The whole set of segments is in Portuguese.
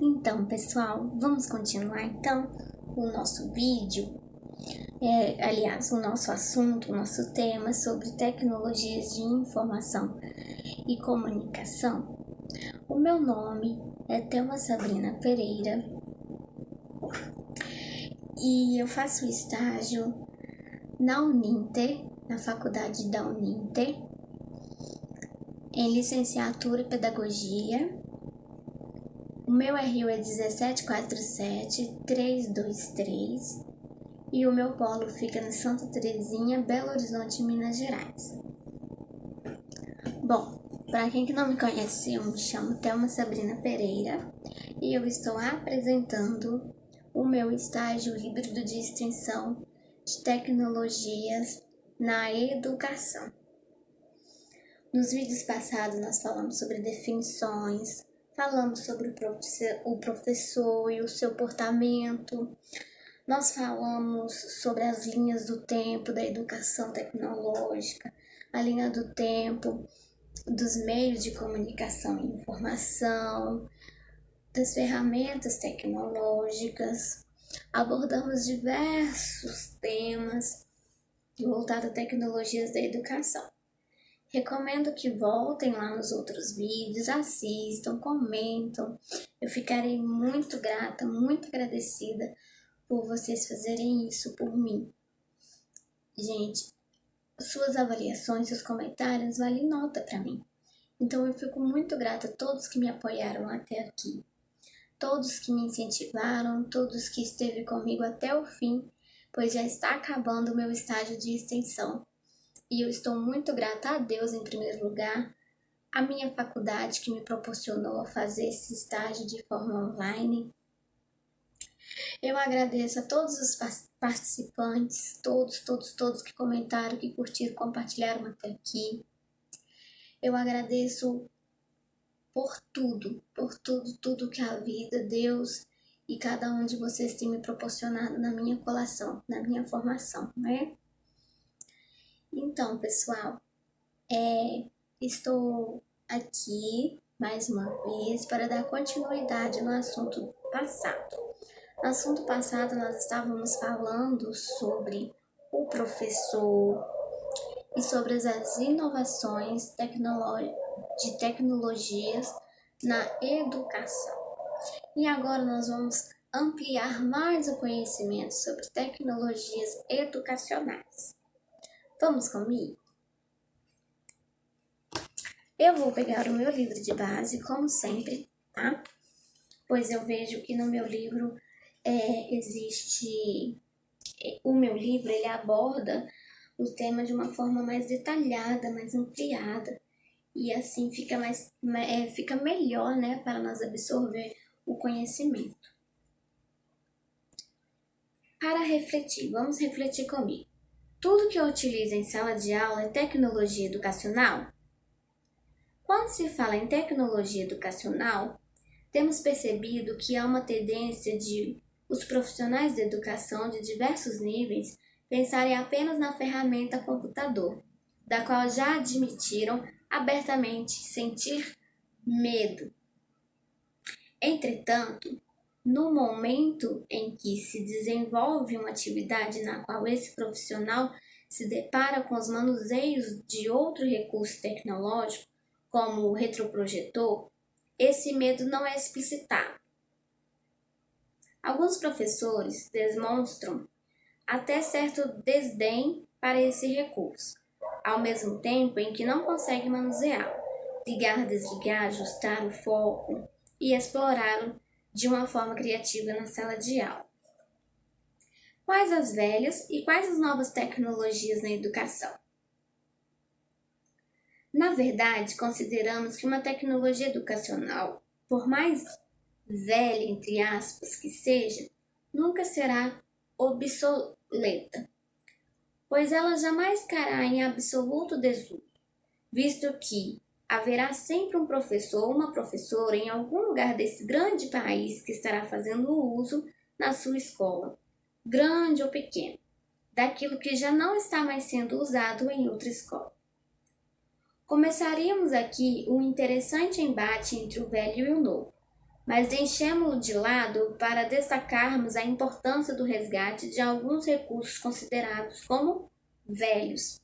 Então, pessoal, vamos continuar então o nosso vídeo, o nosso assunto, o nosso tema sobre tecnologias de informação e comunicação. O meu nome é Thelma Sabrina Pereira e eu faço estágio na Uninter, na faculdade da Uninter, em licenciatura em pedagogia. O meu RU é 1747323 e o meu polo fica na Santa Terezinha, Belo Horizonte, Minas Gerais. Bom, para quem que não me conhece, eu me chamo Thelma Sabrina Pereira e eu estou apresentando o meu estágio híbrido de extensão de tecnologias na educação. Nos vídeos passados nós falamos sobre definições, falamos sobre o professor e o seu portamento. Nós falamos sobre as linhas do tempo da educação tecnológica, a linha do tempo dos meios de comunicação e informação, das ferramentas tecnológicas. Abordamos diversos temas voltados a tecnologias da educação. Recomendo que voltem lá nos outros vídeos, assistam, comentam. Eu ficarei muito grata, muito agradecida por vocês fazerem isso por mim. Gente, suas avaliações, seus comentários valem nota para mim. Então eu fico muito grata a todos que me apoiaram até aqui. Todos que me incentivaram, todos que esteve comigo até o fim, pois já está acabando o meu estágio de extensão. E eu estou muito grata a Deus, em primeiro lugar, a minha faculdade que me proporcionou fazer esse estágio de forma online. Eu agradeço a todos os participantes, todos que comentaram, que curtiram, compartilharam até aqui. Eu agradeço por tudo que a vida, Deus e cada um de vocês tem me proporcionado na minha colação, na minha formação, né? Então, pessoal, estou aqui mais uma vez para dar continuidade no assunto passado. No assunto passado, nós estávamos falando sobre o professor e sobre as inovações de tecnologias na educação. E agora nós vamos ampliar mais o conhecimento sobre tecnologias educacionais. Vamos comigo? Eu vou pegar o meu livro de base, como sempre, tá? Pois eu vejo que no meu livro o meu livro ele aborda o tema de uma forma mais detalhada, mais ampliada, e assim fica melhor, né, para nós absorver o conhecimento. Para refletir, vamos refletir comigo. Tudo que eu utilizo em sala de aula é tecnologia educacional? Quando se fala em tecnologia educacional, temos percebido que há uma tendência de os profissionais da educação de diversos níveis pensarem apenas na ferramenta computador, da qual já admitiram abertamente sentir medo. Entretanto, no momento em que se desenvolve uma atividade na qual esse profissional se depara com os manuseios de outro recurso tecnológico, como o retroprojetor, esse medo não é explicitado. Alguns professores demonstram até certo desdém para esse recurso, ao mesmo tempo em que não conseguem manuseá-lo, ligar, desligar, ajustar o foco e explorá-lo de uma forma criativa na sala de aula. Quais as velhas e quais as novas tecnologias na educação? Na verdade, consideramos que uma tecnologia educacional, por mais velha, entre aspas, que seja, nunca será obsoleta, pois ela jamais cairá em absoluto desuso, visto que haverá sempre um professor ou uma professora em algum lugar desse grande país que estará fazendo uso na sua escola, grande ou pequena, daquilo que já não está mais sendo usado em outra escola. Começaríamos aqui um interessante embate entre o velho e o novo, mas deixemos-lo de lado para destacarmos a importância do resgate de alguns recursos considerados como velhos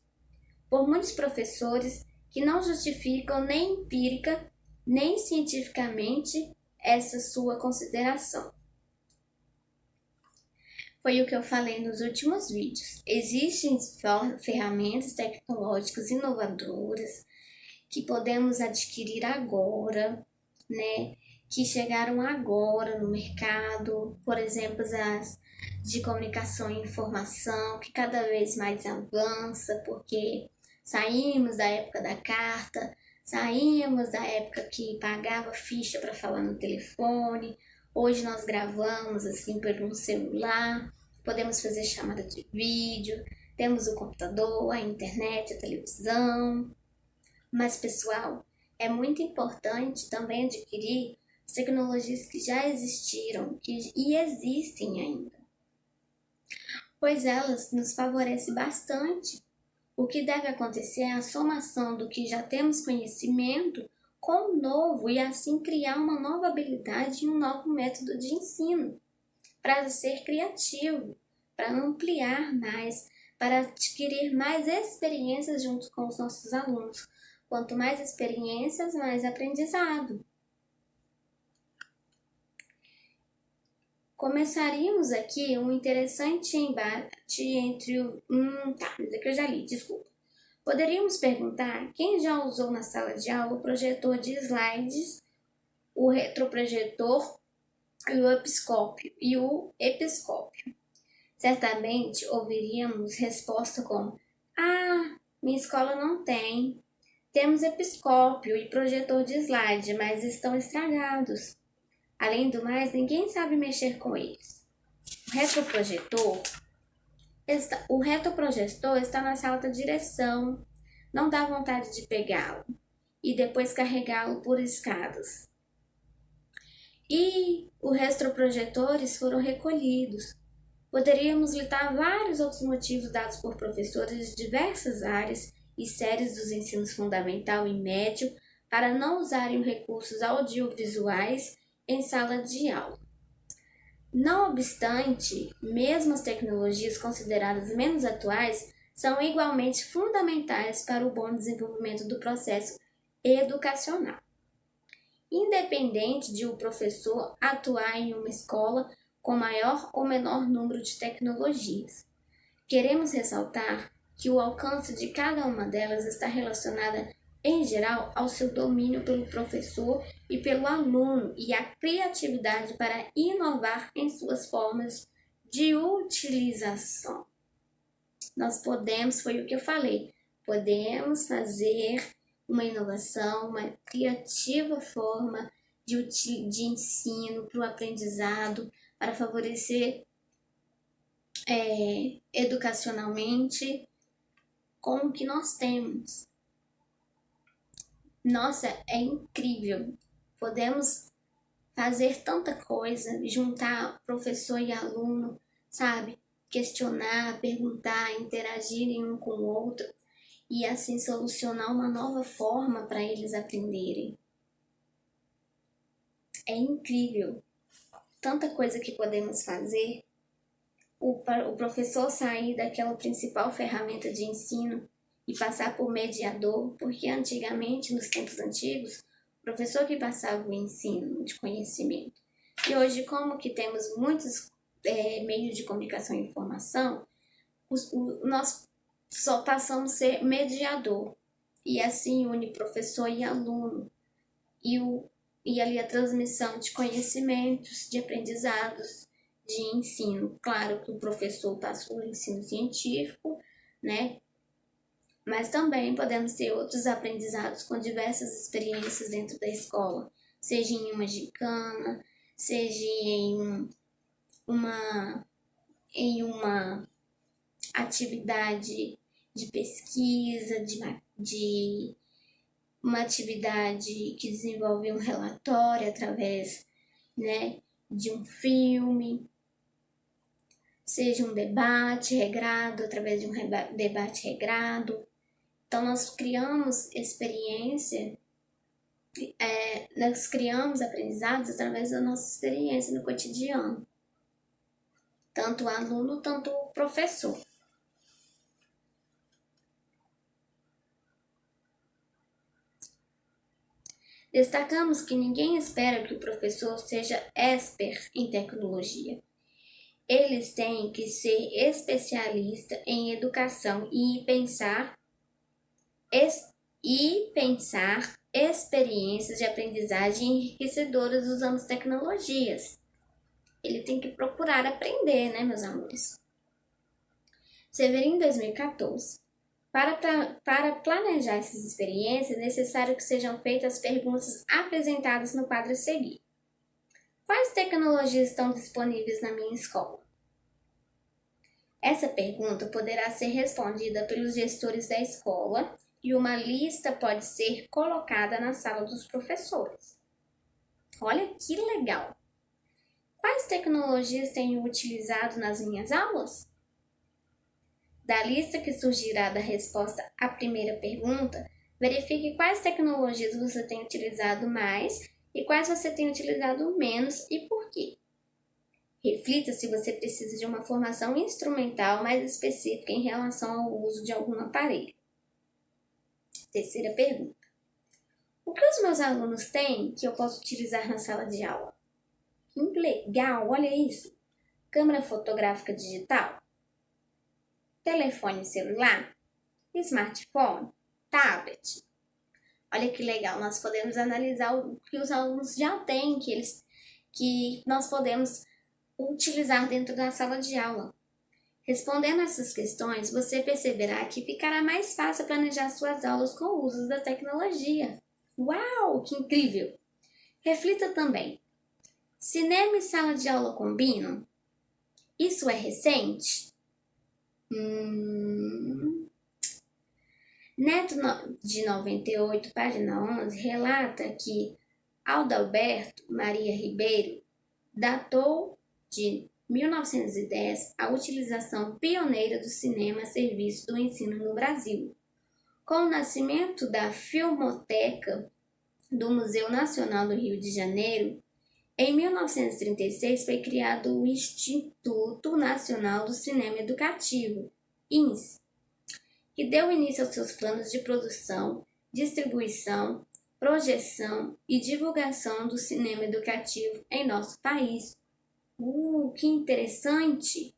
por muitos professores que não justificam nem empírica nem cientificamente essa sua consideração. Foi o que eu falei nos últimos vídeos. Existem ferramentas tecnológicas inovadoras que podemos adquirir agora, né? Que chegaram agora no mercado, por exemplo, as de comunicação e informação, que cada vez mais avança, porque saímos da época da carta, saímos da época que pagava ficha para falar no telefone. Hoje nós gravamos assim por um celular, podemos fazer chamada de vídeo, temos o computador, a internet, a televisão. Mas, pessoal, é muito importante também adquirir as tecnologias que já existiram e existem ainda, pois elas nos favorecem bastante. O que deve acontecer é a somação do que já temos conhecimento com o novo e assim criar uma nova habilidade e um novo método de ensino, para ser criativo, para ampliar mais, para adquirir mais experiências junto com os nossos alunos. Quanto mais experiências, mais aprendizado. Começaríamos aqui um interessante embate entre o... isso aqui eu já li, desculpa. Poderíamos perguntar quem já usou na sala de aula o projetor de slides, o retroprojetor e o episcópio. Certamente ouviríamos resposta como: ah, minha escola não tem. Temos episcópio e projetor de slide, mas estão estragados. Além do mais, ninguém sabe mexer com eles. O retroprojetor está na sala da direção. Não dá vontade de pegá-lo e depois carregá-lo por escadas. E os retroprojetores foram recolhidos. Poderíamos listar vários outros motivos dados por professores de diversas áreas e séries dos ensinos fundamental e médio para não usarem recursos audiovisuais em sala de aula. Não obstante, mesmo as tecnologias consideradas menos atuais são igualmente fundamentais para o bom desenvolvimento do processo educacional. Independente de o professor atuar em uma escola com maior ou menor número de tecnologias, queremos ressaltar que o alcance de cada uma delas está relacionada, em geral, ao seu domínio pelo professor e pelo aluno e à criatividade para inovar em suas formas de utilização. Nós podemos, foi o que eu falei, podemos fazer uma inovação, uma criativa forma de ensino para o aprendizado, para favorecer educacionalmente com o que nós temos. Nossa, é incrível. Podemos fazer tanta coisa, juntar professor e aluno, sabe? Questionar, perguntar, interagirem um com o outro e assim solucionar uma nova forma para eles aprenderem. É incrível. Tanta coisa que podemos fazer. O professor sair daquela principal ferramenta de ensino e passar por mediador, porque antigamente, nos tempos antigos, o professor que passava o ensino de conhecimento. E hoje, como que temos muitos meios de comunicação e informação, nós só passamos a ser mediador. E assim une professor e aluno. E ali a transmissão de conhecimentos, de aprendizados, de ensino. Claro que o professor passa o ensino científico, né? Mas também podemos ter outros aprendizados com diversas experiências dentro da escola, seja em uma gincana, seja em uma atividade de pesquisa, de uma atividade que desenvolve um relatório através, né, de um filme, seja um debate regrado, através de um debate regrado. Então, nós criamos experiência nós criamos aprendizados através da nossa experiência no cotidiano. Tanto o aluno, tanto o professor. Destacamos que ninguém espera que o professor seja expert em tecnologia. Eles têm que ser especialista em educação e pensar experiências de aprendizagem enriquecedoras usando as tecnologias. Ele tem que procurar aprender, né, meus amores? Severino, 2014. Para planejar essas experiências, é necessário que sejam feitas as perguntas apresentadas no quadro a seguir. Quais tecnologias estão disponíveis na minha escola? Essa pergunta poderá ser respondida pelos gestores da escola e uma lista pode ser colocada na sala dos professores. Olha que legal! Quais tecnologias tenho utilizado nas minhas aulas? Da lista que surgirá da resposta à primeira pergunta, verifique quais tecnologias você tem utilizado mais e quais você tem utilizado menos e por quê. Reflita se você precisa de uma formação instrumental mais específica em relação ao uso de algum aparelho. Terceira pergunta. O que os meus alunos têm que eu posso utilizar na sala de aula? Que legal, olha isso! Câmera fotográfica digital? Telefone celular? Smartphone? Tablet? Olha que legal, nós podemos analisar o que os alunos já têm, que nós podemos utilizar dentro da sala de aula. Respondendo essas questões, você perceberá que ficará mais fácil planejar suas aulas com o uso da tecnologia. Uau, que incrível! Reflita também. Cinema e sala de aula combinam? Isso é recente? Neto de 98, página 11, relata que Adalberto Maria Ribeiro datou de 1910 a utilização pioneira do cinema a serviço do ensino no Brasil. Com o nascimento da Filmoteca do Museu Nacional do Rio de Janeiro, em 1936 foi criado o Instituto Nacional do Cinema Educativo, INSE, que deu início aos seus planos de produção, distribuição, projeção e divulgação do cinema educativo em nosso país. Que interessante!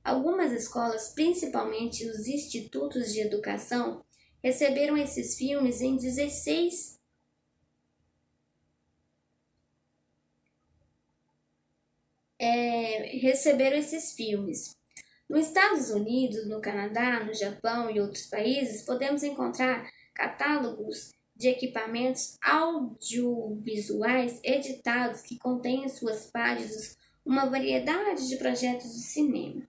Algumas escolas, principalmente os institutos de educação, receberam esses filmes em 16 receberam esses filmes. Nos Estados Unidos, no Canadá, no Japão e outros países, podemos encontrar catálogos de equipamentos audiovisuais editados que contêm em suas páginas uma variedade de projetos de cinema,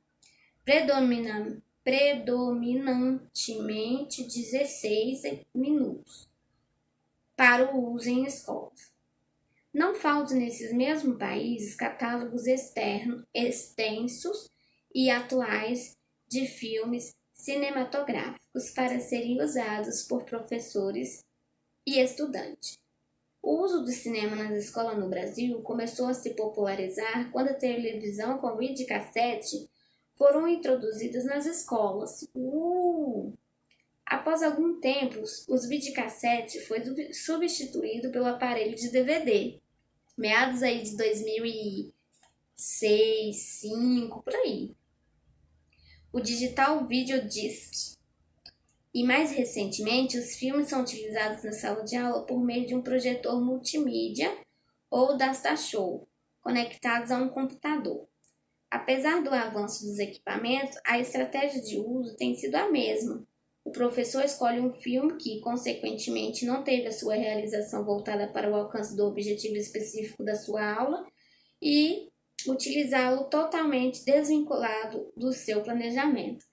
predominantemente 16 minutos, para o uso em escolas. Não faltam nesses mesmos países catálogos extensos e atuais de filmes cinematográficos para serem usados por professores e estudantes. O uso do cinema nas escolas no Brasil começou a se popularizar quando a televisão com videocassete foram introduzidas nas escolas. Após algum tempo, os videocassete foi substituído pelo aparelho de DVD. Meados aí de 2006, 2005, por aí. O digital videodisc. E mais recentemente, os filmes são utilizados na sala de aula por meio de um projetor multimídia ou datashow, conectados a um computador. Apesar do avanço dos equipamentos, a estratégia de uso tem sido a mesma. O professor escolhe um filme que, consequentemente, não teve a sua realização voltada para o alcance do objetivo específico da sua aula e utilizá-lo totalmente desvinculado do seu planejamento.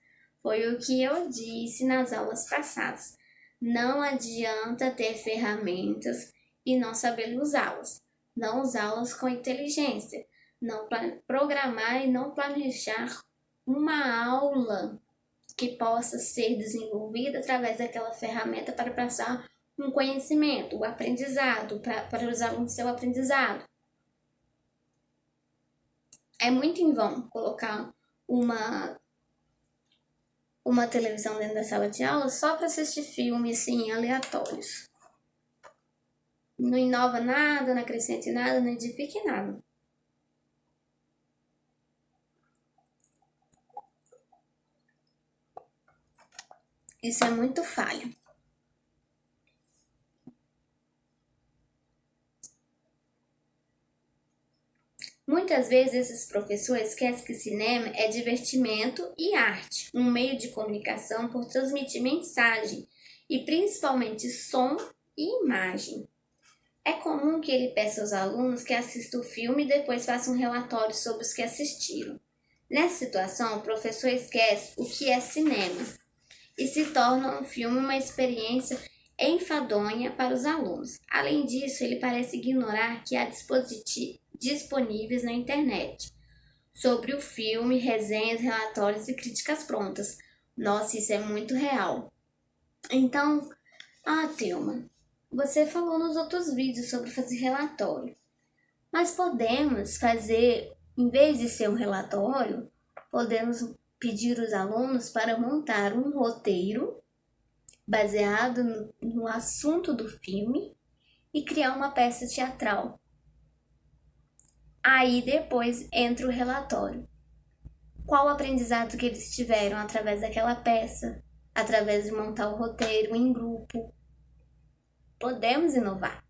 Foi o que eu disse nas aulas passadas. Não adianta ter ferramentas e não saber usá-las. Não usá-las com inteligência. Não programar e não planejar uma aula que possa ser desenvolvida através daquela ferramenta para passar um conhecimento, o aprendizado, para os alunos seu aprendizado. É muito em vão colocar uma televisão dentro da sala de aula só para assistir filmes assim, aleatórios. Não inova nada, não acrescente nada, não edifique nada. Isso é muito falho. Muitas vezes esses professores esquecem que cinema é divertimento e arte, um meio de comunicação por transmitir mensagem e principalmente som e imagem. É comum que ele peça aos alunos que assistam o filme e depois façam um relatório sobre os que assistiram. Nessa situação, o professor esquece o que é cinema e se torna um filme uma experiência enfadonha para os alunos. Além disso, ele parece ignorar que há disponíveis na internet sobre o filme, resenhas, relatórios e críticas prontas. Nossa, isso é muito real. Então, Thelma, você falou nos outros vídeos sobre fazer relatório, mas podemos fazer, em vez de ser um relatório, podemos pedir os alunos para montar um roteiro baseado no assunto do filme e criar uma peça teatral. Aí depois entra o relatório. Qual o aprendizado que eles tiveram através daquela peça, através de montar o roteiro em grupo. Podemos inovar.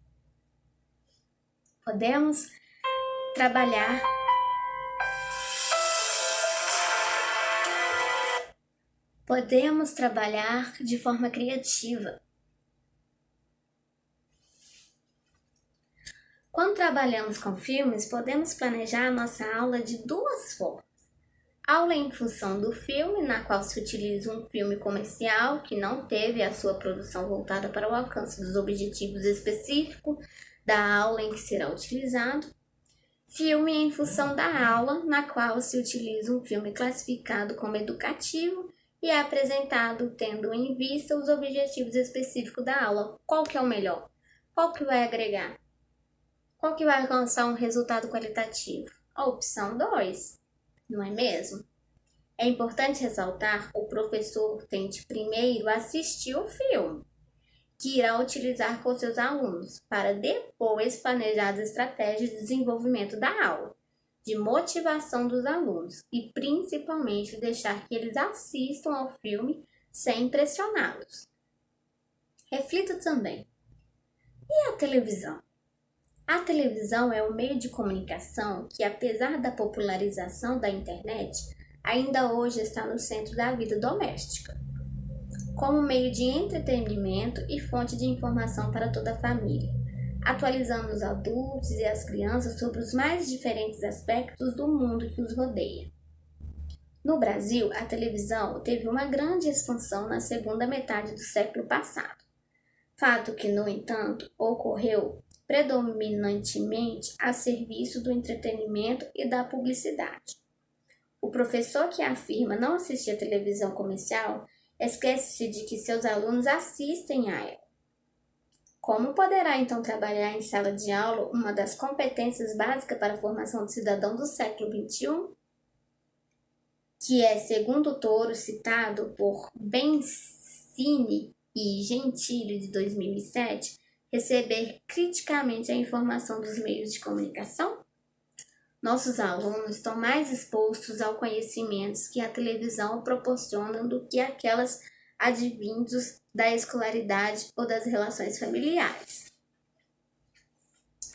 Podemos trabalhar de forma criativa. Quando trabalhamos com filmes, podemos planejar a nossa aula de duas formas. Aula em função do filme, na qual se utiliza um filme comercial que não teve a sua produção voltada para o alcance dos objetivos específicos da aula em que será utilizado. Filme em função da aula, na qual se utiliza um filme classificado como educativo e é apresentado tendo em vista os objetivos específicos da aula. Qual que é o melhor? Qual que vai agregar? Qual que vai alcançar um resultado qualitativo? A opção 2, não é mesmo? É importante ressaltar que o professor tente primeiro assistir o filme, que irá utilizar com seus alunos, para depois planejar as estratégias de desenvolvimento da aula, de motivação dos alunos e principalmente deixar que eles assistam ao filme sem pressioná-los. Reflita também. E a televisão? A televisão é um meio de comunicação que, apesar da popularização da internet, ainda hoje está no centro da vida doméstica, como meio de entretenimento e fonte de informação para toda a família, atualizando os adultos e as crianças sobre os mais diferentes aspectos do mundo que os rodeia. No Brasil, a televisão teve uma grande expansão na segunda metade do século passado, fato que, no entanto, ocorreu predominantemente a serviço do entretenimento e da publicidade. O professor que afirma não assistir a televisão comercial esquece-se de que seus alunos assistem a ela. Como poderá então trabalhar em sala de aula uma das competências básicas para a formação do cidadão do século XXI? Que é, segundo o Toro, citado por Bencini e Gentili de 2007, receber criticamente a informação dos meios de comunicação? Nossos alunos estão mais expostos aos conhecimentos que a televisão proporciona do que aquelas advindos da escolaridade ou das relações familiares.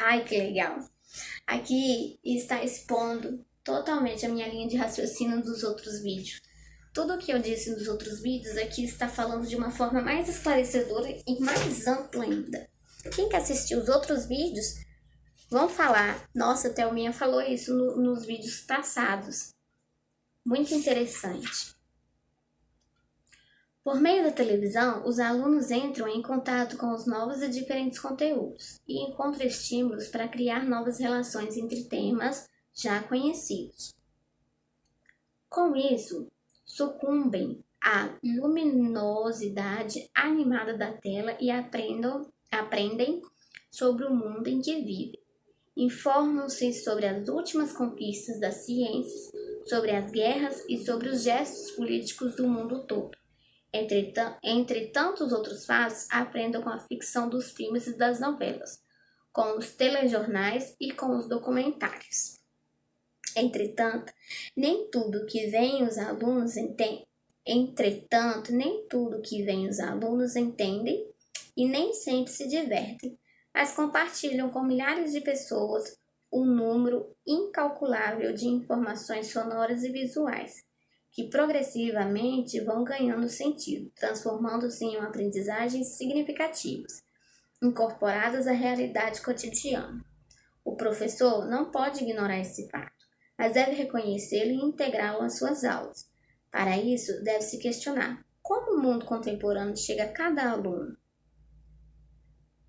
Ai, que legal! Aqui está expondo totalmente a minha linha de raciocínio dos outros vídeos. Tudo o que eu disse nos outros vídeos aqui está falando de uma forma mais esclarecedora e mais ampla ainda. Quem que assistiu os outros vídeos vão falar, nossa, a Thelminha falou isso nos vídeos passados. Muito interessante. Por meio da televisão, os alunos entram em contato com os novos e diferentes conteúdos e encontram estímulos para criar novas relações entre temas já conhecidos. Com isso, sucumbem a luminosidade animada da tela e aprendem sobre o mundo em que vivem. Informam-se sobre as últimas conquistas das ciências, sobre as guerras e sobre os gestos políticos do mundo todo. Entre tantos outros fatos, aprendam com a ficção dos filmes e das novelas, com os telejornais e com os documentários. Entretanto, nem tudo que vem os alunos entendem e nem sempre se divertem, mas compartilham com milhares de pessoas um número incalculável de informações sonoras e visuais, que progressivamente vão ganhando sentido, transformando-se em aprendizagens significativas, incorporadas à realidade cotidiana. O professor não pode ignorar esse fato, mas deve reconhecê-lo e integrá-lo às suas aulas. Para isso, deve se questionar: como o mundo contemporâneo chega a cada aluno?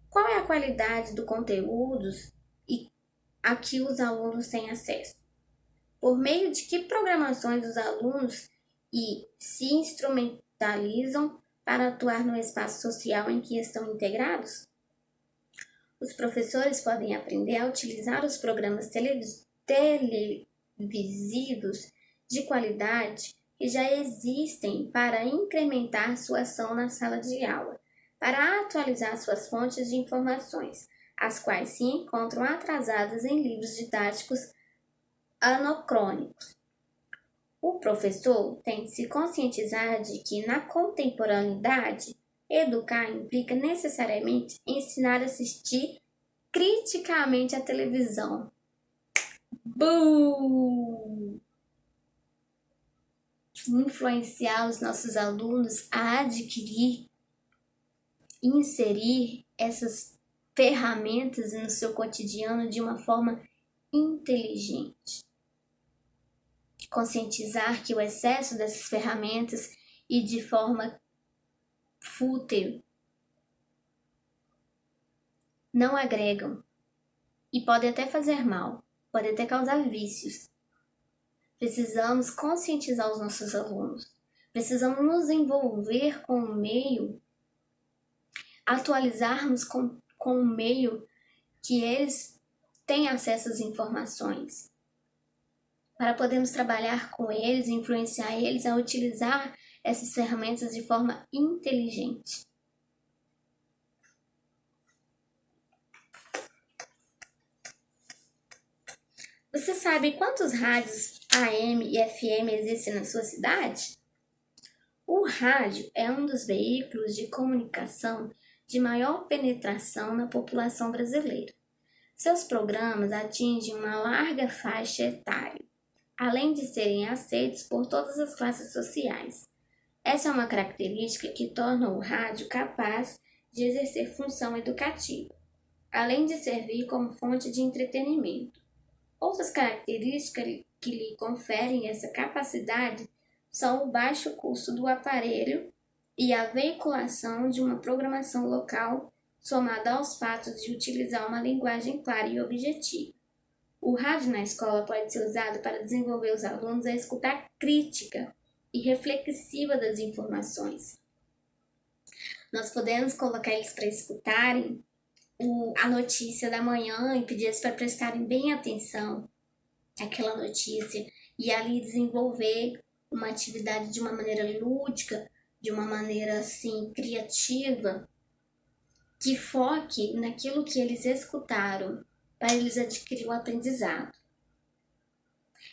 Qual é a qualidade do conteúdo a que os alunos têm acesso? Por meio de que programações os alunos se instrumentalizam para atuar no espaço social em que estão integrados? Os professores podem aprender a utilizar os programas televisivos de qualidade que já existem para incrementar sua ação na sala de aula, para atualizar suas fontes de informações, as quais se encontram atrasadas em livros didáticos anacrônicos. O professor tem de se conscientizar de que, na contemporaneidade, educar implica necessariamente ensinar a assistir criticamente à televisão. Bum! Influenciar os nossos alunos a adquirir e inserir essas ferramentas no seu cotidiano de uma forma inteligente. Conscientizar que o excesso dessas ferramentas e de forma fútil não agregam e podem até fazer mal, podem até causar vícios. Precisamos conscientizar os nossos alunos, precisamos nos envolver com o meio, atualizarmos com o meio que eles têm acesso às informações, para podermos trabalhar com eles, influenciar eles a utilizar essas ferramentas de forma inteligente. Você sabe quantos rádios AM e FM existem na sua cidade? O rádio é um dos veículos de comunicação de maior penetração na população brasileira. Seus programas atingem uma larga faixa etária, além de serem aceitos por todas as classes sociais. Essa é uma característica que torna o rádio capaz de exercer função educativa, além de servir como fonte de entretenimento. Outras características que lhe conferem essa capacidade são o baixo custo do aparelho e a veiculação de uma programação local, somada aos fatos de utilizar uma linguagem clara e objetiva. O rádio na escola pode ser usado para desenvolver os alunos a escutar crítica e reflexiva das informações. Nós podemos colocar eles para escutarem a notícia da manhã e pedir eles para prestarem bem atenção àquela notícia e ali desenvolver uma atividade de uma maneira lúdica, de uma maneira assim criativa, que foque naquilo que eles escutaram para eles adquirir o aprendizado.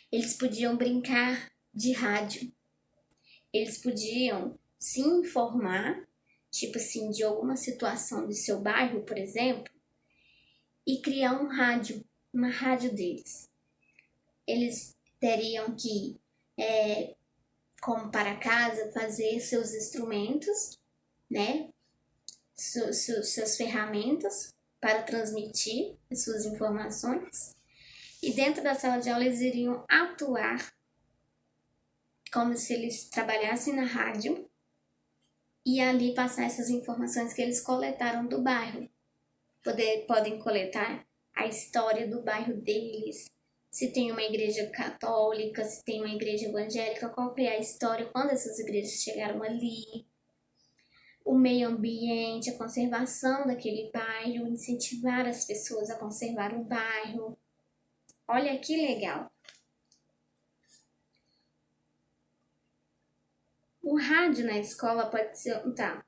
Eles podiam brincar de rádio, eles podiam se informar, tipo assim, de alguma situação do seu bairro, por exemplo, e criar uma rádio deles. Eles teriam que, como para casa, fazer seus instrumentos, né? Suas ferramentas para transmitir as suas informações. E dentro da sala de aula eles iriam atuar como se eles trabalhassem na rádio e ali passar essas informações que eles coletaram do bairro. Podem coletar a história do bairro deles, se tem uma igreja católica, se tem uma igreja evangélica, qual que é a história, quando essas igrejas chegaram ali, o meio ambiente, a conservação daquele bairro, incentivar as pessoas a conservar o bairro. Olha que legal! O rádio na escola pode ser... Tá.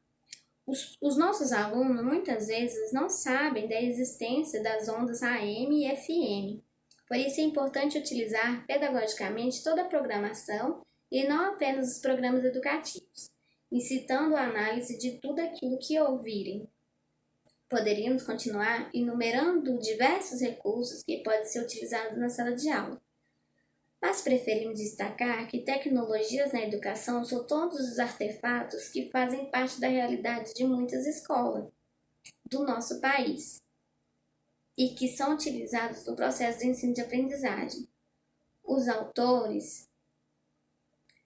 Os nossos alunos, muitas vezes, não sabem da existência das ondas AM e FM. Por isso é importante utilizar pedagogicamente toda a programação e não apenas os programas educativos, incitando a análise de tudo aquilo que ouvirem. Poderíamos continuar enumerando diversos recursos que podem ser utilizados na sala de aula, mas preferimos destacar que tecnologias na educação são todos os artefatos que fazem parte da realidade de muitas escolas do nosso país e que são utilizados no processo de ensino de aprendizagem. Os autores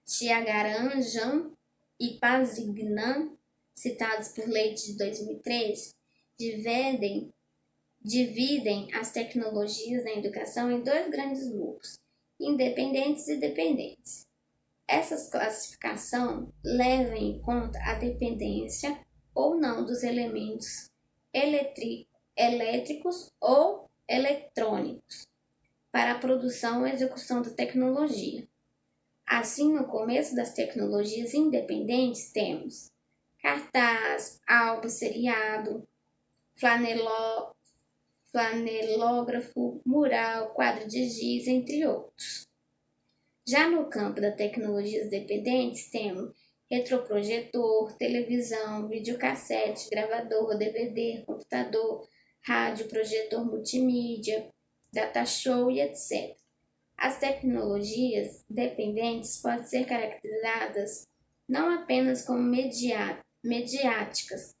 Thiagarajan e Pazignan, citados por Leite de 2003, dividem as tecnologias na educação em dois grandes grupos, independentes e dependentes. Essa classificação leva em conta a dependência ou não dos elementos elétricos ou eletrônicos para a produção e execução da tecnologia. Assim, no começo das tecnologias independentes temos cartaz, álbum seriado, flanelógrafo, mural, quadro de giz, entre outros. Já no campo das tecnologias dependentes temos retroprojetor, televisão, videocassete, gravador, DVD, computador, rádio, projetor multimídia, datashow e etc. As tecnologias dependentes podem ser caracterizadas não apenas como mediáticas,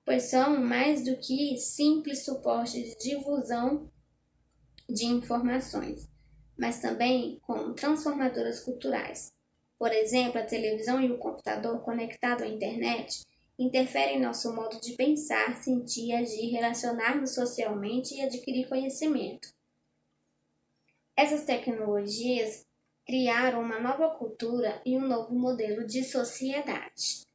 pois são mais do que simples suporte de difusão de informações, mas também como transformadoras culturais. Por exemplo, a televisão e o computador conectado à internet interferem em nosso modo de pensar, sentir, agir, relacionar-nos socialmente e adquirir conhecimento. Essas tecnologias criaram uma nova cultura e um novo modelo de sociedade.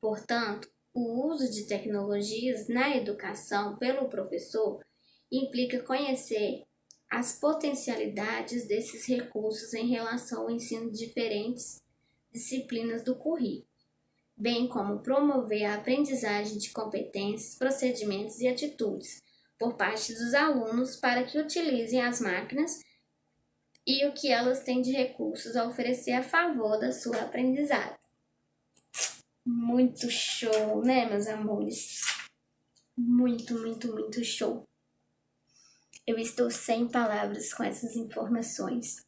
Portanto, o uso de tecnologias na educação pelo professor implica conhecer as potencialidades desses recursos em relação ao ensino de diferentes disciplinas do currículo, bem como promover a aprendizagem de competências, procedimentos e atitudes por parte dos alunos para que utilizem as máquinas e o que elas têm de recursos a oferecer a favor da sua aprendizagem. Muito show, né, meus amores? Muito, muito, muito show. Eu estou sem palavras com essas informações.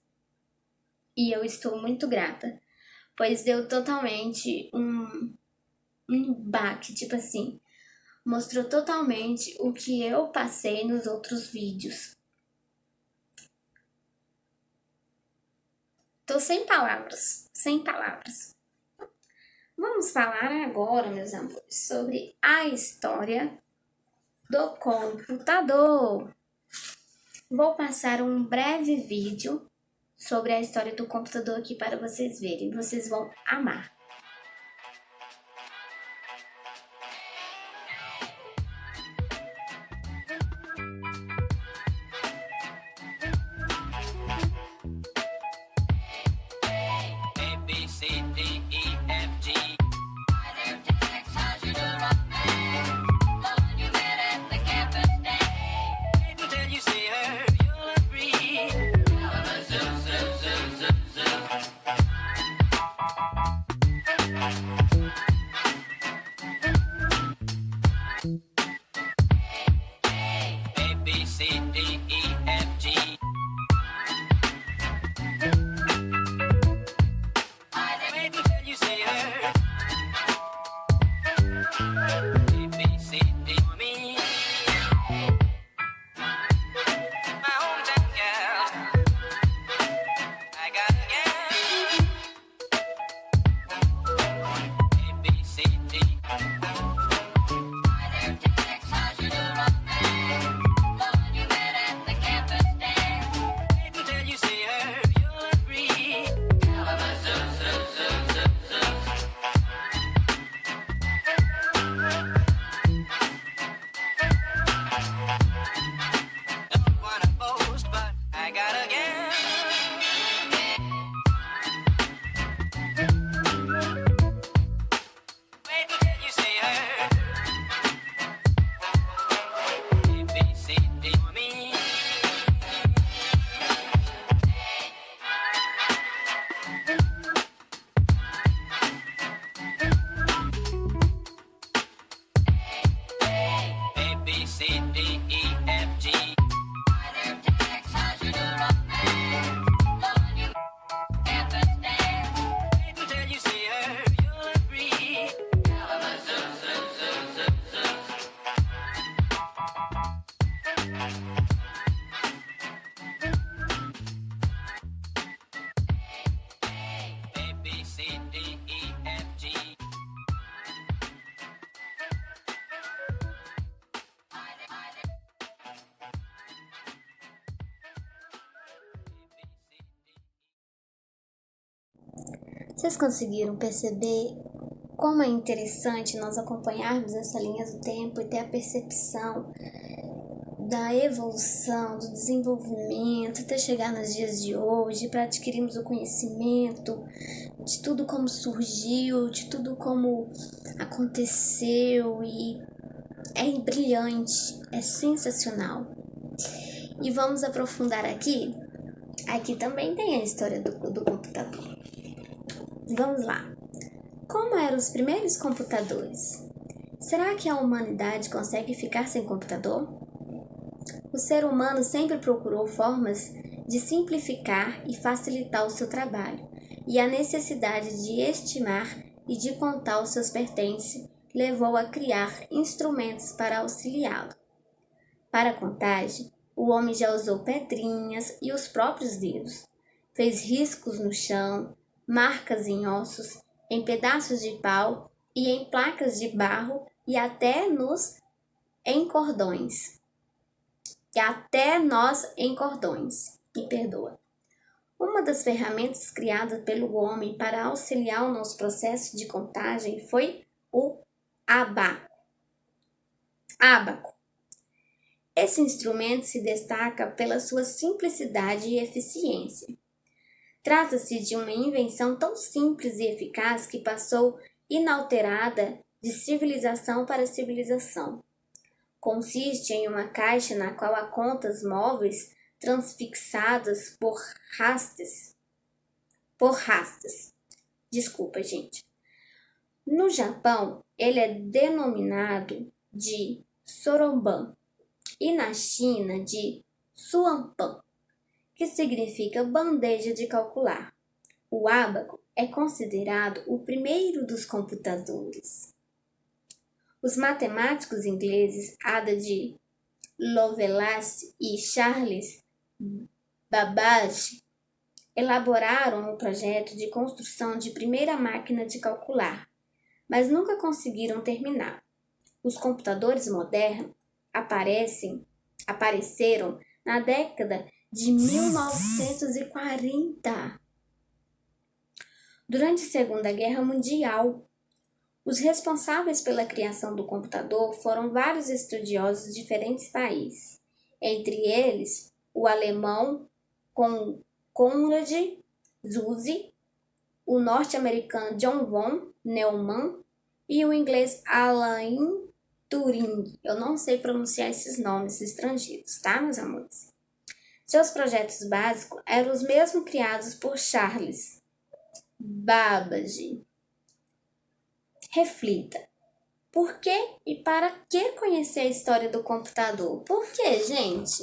E eu estou muito grata, pois deu totalmente um baque, tipo assim, mostrou totalmente o que eu passei nos outros vídeos. Tô sem palavras, sem palavras. Vamos falar agora, meus amores, sobre a história do computador. Vou passar um breve vídeo sobre a história do computador aqui para vocês verem. Vocês vão amar. Vocês conseguiram perceber como é interessante nós acompanharmos essa linha do tempo e ter a percepção da evolução, do desenvolvimento, até chegar nos dias de hoje, para adquirirmos o conhecimento de tudo como surgiu, de tudo como aconteceu, e é brilhante, é sensacional. E vamos aprofundar aqui. Aqui também tem a história do computador. Vamos lá. Como eram os primeiros computadores? Será que a humanidade consegue ficar sem computador? O ser humano sempre procurou formas de simplificar e facilitar o seu trabalho, e a necessidade de estimar e de contar os seus pertences levou a criar instrumentos para auxiliá-lo. Para a contagem, o homem já usou pedrinhas e os próprios dedos. Fez riscos no chão, marcas em ossos, em pedaços de pau e em placas de barro e até em cordões. Me perdoa. Uma das ferramentas criadas pelo homem para auxiliar o nosso processo de contagem foi o ábaco. Esse instrumento se destaca pela sua simplicidade e eficiência. Trata-se de uma invenção tão simples e eficaz que passou inalterada de civilização para civilização. Consiste em uma caixa na qual há contas móveis transfixadas por hastes. Desculpa, gente. No Japão, ele é denominado de soromban e na China de suampan, que significa bandeja de calcular. O ábaco é considerado o primeiro dos computadores. Os matemáticos ingleses Ada de Lovelace e Charles Babbage elaboraram um projeto de construção de primeira máquina de calcular, mas nunca conseguiram terminar. Os computadores modernos apareceram na década de 1940. Durante a Segunda Guerra Mundial, os responsáveis pela criação do computador foram vários estudiosos de diferentes países, entre eles o alemão Konrad Zuse, o norte-americano John von Neumann e o inglês Alan Turing. Eu não sei pronunciar esses nomes estrangeiros, tá, meus amores? Seus projetos básicos eram os mesmos criados por Charles Babbage. Reflita. Por que e para que conhecer a história do computador? Por que, gente?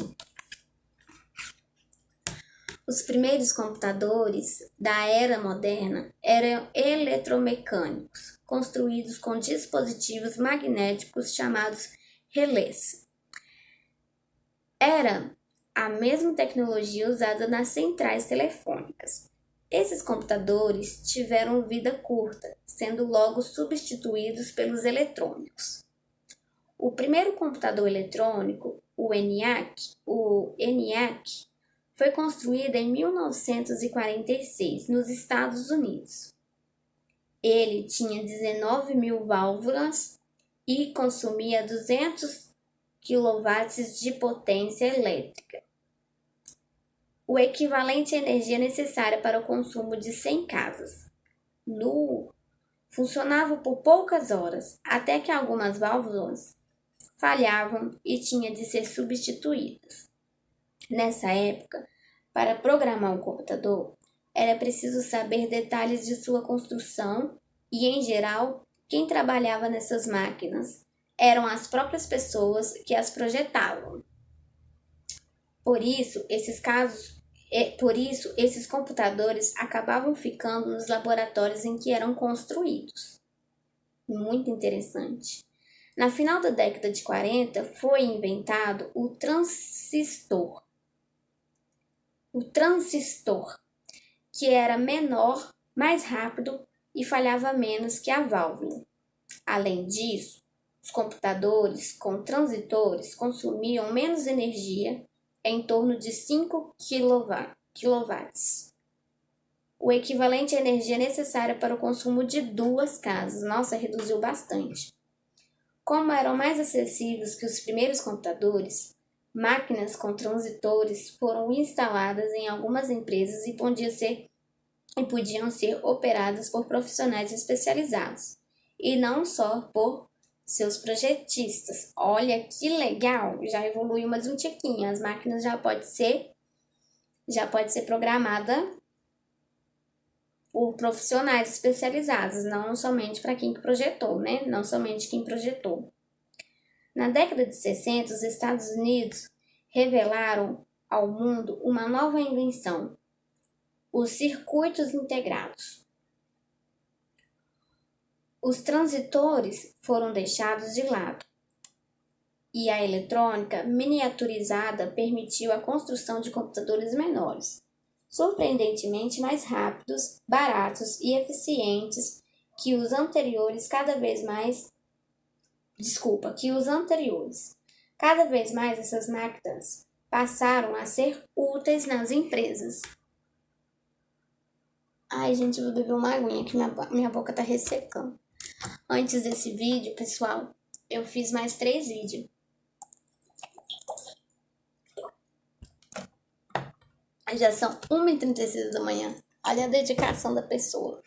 Os primeiros computadores da era moderna eram eletromecânicos, construídos com dispositivos magnéticos chamados relés. Era a mesma tecnologia usada nas centrais telefônicas. Esses computadores tiveram vida curta, sendo logo substituídos pelos eletrônicos. O primeiro computador eletrônico, o ENIAC, foi construído em 1946 nos Estados Unidos. Ele tinha 19.000 válvulas e consumia 200 kW de potência elétrica, o equivalente à energia necessária para o consumo de 100 casas. Funcionava por poucas horas, até que algumas válvulas falhavam e tinham de ser substituídas. Nessa época, para programar um computador, era preciso saber detalhes de sua construção e, em geral, quem trabalhava nessas máquinas eram as próprias pessoas que as projetavam. Por isso, esses computadores acabavam ficando nos laboratórios em que eram construídos. Muito interessante. Na final da década de 40, foi inventado o transistor. Que era menor, mais rápido e falhava menos que a válvula. Além disso, os computadores com transistores consumiam menos energia, em torno de 5 kW. o equivalente à energia necessária para o consumo de 2 casas. Nossa, reduziu bastante. Como eram mais acessíveis que os primeiros computadores, máquinas com transitores foram instaladas em algumas empresas e podiam ser operadas por profissionais especializados, e não só por seus projetistas. Olha que legal, já evoluiu mais um tiquinho. As máquinas já pode ser programada por profissionais especializados, não somente para quem projetou, né? Não somente quem projetou. Na década de 60, os Estados Unidos revelaram ao mundo uma nova invenção: os circuitos integrados. Os transitores foram deixados de lado e a eletrônica miniaturizada permitiu a construção de computadores menores, surpreendentemente mais rápidos, baratos e eficientes que os anteriores. Cada vez mais essas máquinas passaram a ser úteis nas empresas. Ai, gente, eu vou beber uma aguinha que minha boca tá ressecando. Antes desse vídeo, pessoal, eu fiz mais 3 vídeos. Já são 1h36 da manhã. Olha a dedicação da pessoa.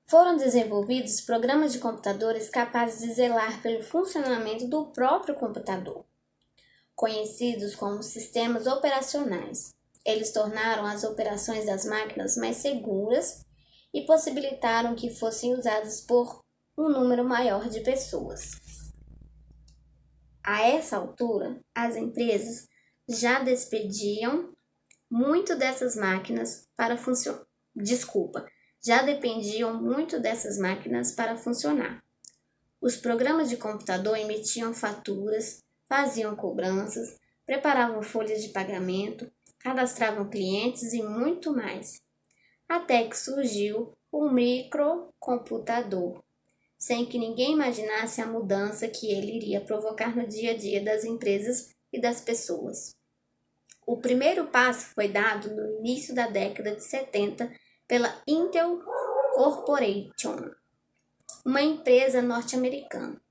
Foram desenvolvidos programas de computadores capazes de zelar pelo funcionamento do próprio computador, conhecidos como sistemas operacionais. Eles tornaram as operações das máquinas mais seguras e possibilitaram que fossem usadas por um número maior de pessoas. A essa altura, as empresas já dependiam muito dessas máquinas para funcionar. Os programas de computador emitiam faturas, faziam cobranças, preparavam folhas de pagamento, cadastravam clientes e muito mais. Até que surgiu o microcomputador, sem que ninguém imaginasse a mudança que ele iria provocar no dia a dia das empresas e das pessoas. O primeiro passo foi dado no início da década de 70 pela Intel Corporation, uma empresa norte-americana.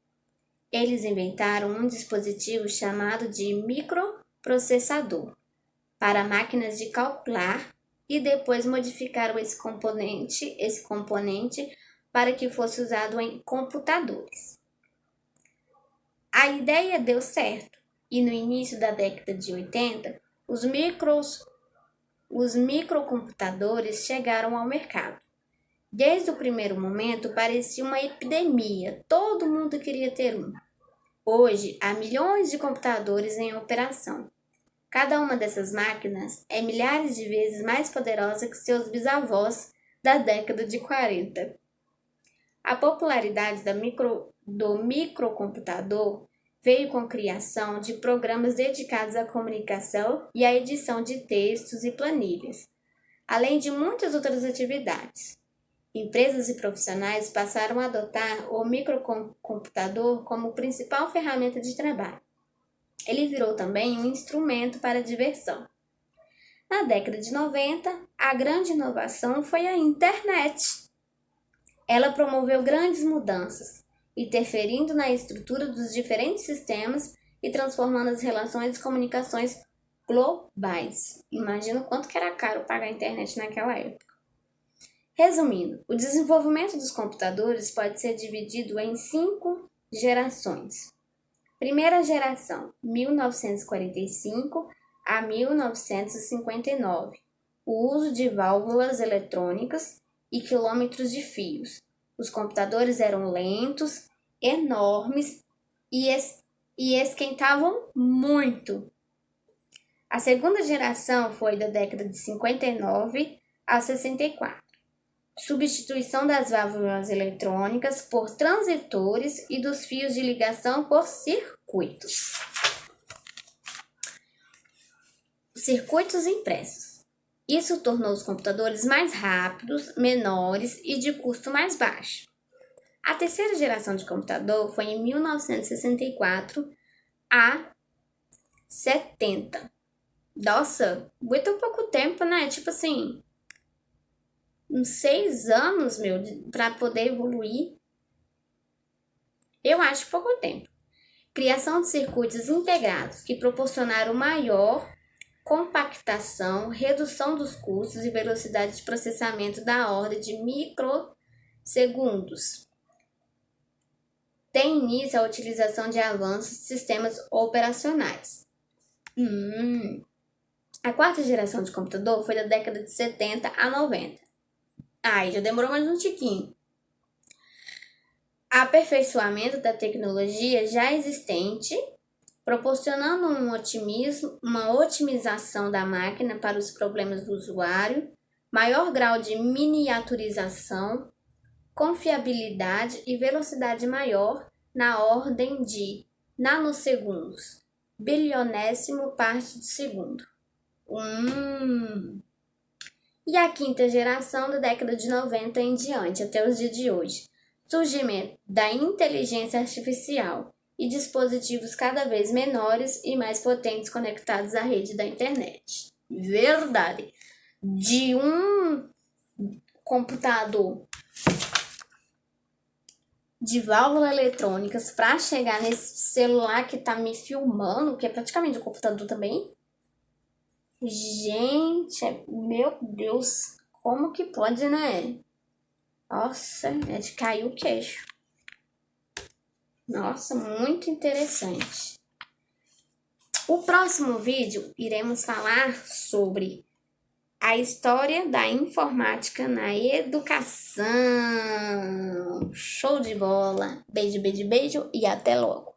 Eles inventaram um dispositivo chamado de microprocessador para máquinas de calcular e depois modificaram esse componente para que fosse usado em computadores. A ideia deu certo e no início da década de 80, os microcomputadores chegaram ao mercado. Desde o primeiro momento, parecia uma epidemia. Todo mundo queria ter um. Hoje, há milhões de computadores em operação. Cada uma dessas máquinas é milhares de vezes mais poderosa que seus bisavós da década de 40. A popularidade do microcomputador veio com a criação de programas dedicados à comunicação e à edição de textos e planilhas, além de muitas outras atividades. Empresas e profissionais passaram a adotar o microcomputador como principal ferramenta de trabalho. Ele virou também um instrumento para diversão. Na década de 90, a grande inovação foi a internet. Ela promoveu grandes mudanças, interferindo na estrutura dos diferentes sistemas e transformando as relações de comunicações globais. Imagina o quanto que era caro pagar a internet naquela época. Resumindo, o desenvolvimento dos computadores pode ser dividido em 5 gerações. Primeira geração, 1945 a 1959. O uso de válvulas eletrônicas e quilômetros de fios. Os computadores eram lentos, enormes e esquentavam muito. A segunda geração foi da década de 59 a 64. Substituição das válvulas eletrônicas por transitores e dos fios de ligação por circuitos. circuitos impressos. Isso tornou os computadores mais rápidos, menores e de custo mais baixo. A terceira geração de computador foi em 1964 a 70. Nossa, muito pouco tempo, né? Tipo assim, uns 6 anos, para poder evoluir. Eu acho pouco tempo. Criação de circuitos integrados que proporcionaram maior compactação, redução dos custos e velocidade de processamento da ordem de microsegundos. Tem início a utilização de avanços de sistemas operacionais. A quarta geração de computador foi da década de 70 a 90. Ai, já demorou mais um tiquinho. Aperfeiçoamento da tecnologia já existente, proporcionando uma otimização da máquina para os problemas do usuário, maior grau de miniaturização, confiabilidade e velocidade maior na ordem de nanosegundos, bilionésimo parte de segundo. E a quinta geração da década de 90 em diante, até os dias de hoje. Surgimento da inteligência artificial e dispositivos cada vez menores e mais potentes conectados à rede da internet. Verdade. De um computador de válvulas eletrônicas para chegar nesse celular que tá me filmando, que é praticamente um computador também. Gente, meu Deus, como que pode, né? Nossa, é de cair o queixo. Nossa, muito interessante. O próximo vídeo iremos falar sobre a história da informática na educação. Show de bola! Beijo, beijo, beijo e até logo!